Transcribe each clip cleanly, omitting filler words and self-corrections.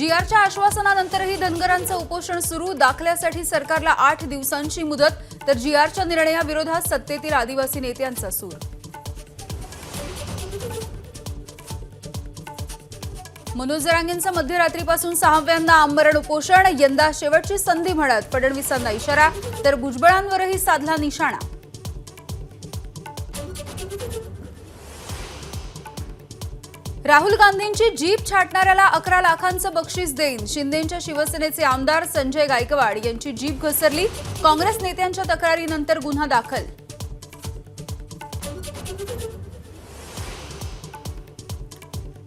जीआरच्या आश्वासनानंतरही धनगरांचं उपोषण सुरू। दाखल्यासाठी सरकारला 8 दिवसांची मुदत, तर जीआरच्या निर्णयाविरोधात सत्तेतील आदिवासी नेत्यांचा सूर। मनोज जरांगेंचं मध्यरात्रीपासून 6व्यांदा आमरण उपोषण। यंदा शेवटची संधी म्हणत फडणवीसांना इशारा, तर भुजबळांवरही साधला निशाणा। राहुल गांधींची जीप छाटणाऱ्याला 11 लाखांचं बक्षीस देईन। शिंदेंच्या शिवसेनेचे आमदार संजय गायकवाड यांची जीप घसरली। काँग्रेस नेत्यांच्या तक्रारीनंतर गुन्हा दाखल।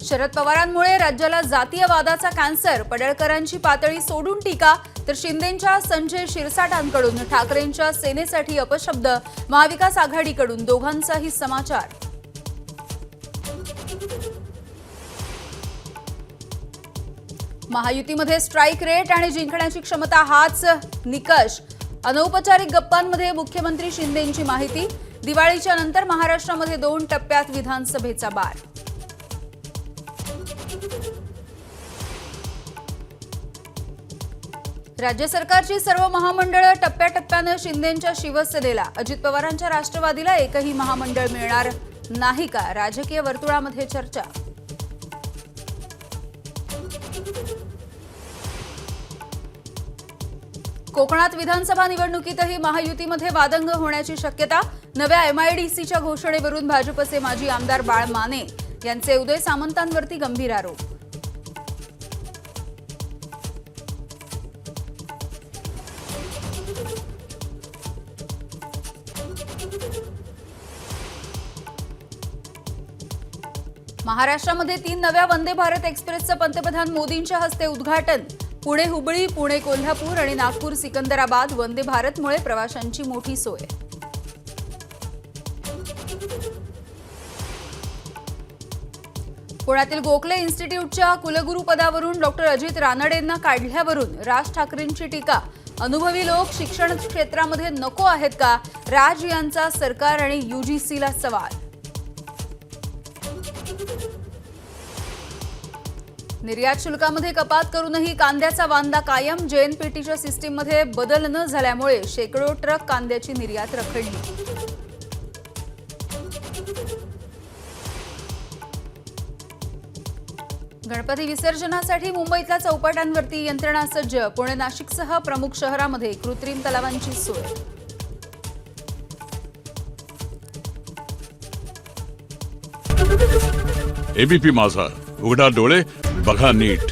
शरद पवारांमुळे राज्याला जातीय वादाचा कॅन्सर। पडळकरांची पातळी सोडून टीका, तर शिंदेंच्या संजय शिरसाटांकडून ठाकरेंच्या सेनेसाठी अपशब्द। महाविकास आघाडीकडून दोघांचाही समाचार। महायुतीमध्ये स्ट्राईक रेट आणि जिंकण्याची क्षमता हाच निकष। अनौपचारिक गप्पांमध्ये मुख्यमंत्री शिंदेंची माहिती। दिवाळीच्या नंतर महाराष्ट्रामध्ये 2 टप्प्यात विधानसभेचा बार। राज्य सरकारची सर्व महामंडळं टप्प्याटप्प्यानं शिंदेंच्या शिवसेनेला। अजित पवारांच्या राष्ट्रवादीला एकही महामंडळ मिळणार नाही का? राजकीय वर्तुळामध्ये चर्चा। कोकणात विधानसभा निवडणुकीतही महायुतीमध्ये वादंग होण्याची शक्यता। नव्या एमआयडीसीच्या घोषणेवरून भाजपचे माजी आमदार बाळ माने यांचे उदय सामंतांवरती गंभीर आरोप। महाराष्ट्रामध्ये 3 नव्या वंदे भारत एक्सप्रेसचं पंतप्रधान मोदींच्या हस्ते उद्घाटन। पुणे हुबळी, पुणे कोल्हापूर आणि नागपूर सिकंदराबाद वंदे भारतमुळे प्रवाशांची मोठी सोय। पुण्यातील गोखले इन्स्टिट्यूटच्या कुलगुरू पदावरून डॉक्टर अजित रानडेंना काढल्यावरून राज ठाकरेंची टीका। अनुभवी लोक शिक्षण क्षेत्रामध्ये नको आहेत का? राज यांचा सरकार आणि यूजीसीला सवाल। निर्यात शुल्कामध्ये कपात करूनही कांद्याचा वांदा कायम। जेएनपीटीच्या सिस्टीममध्ये बदल न झाल्यामुळे शेकडो ट्रक कांद्याची निर्यात रखडली। गणपती विसर्जनासाठी मुंबईतल्या चौपाट्यांवरती यंत्रणा सज्ज। पुणे नाशिकसह प्रमुख शहरांमध्ये कृत्रिम तलावांची सोय। एबीपी माझा, उघडा डोळे बघा नीट।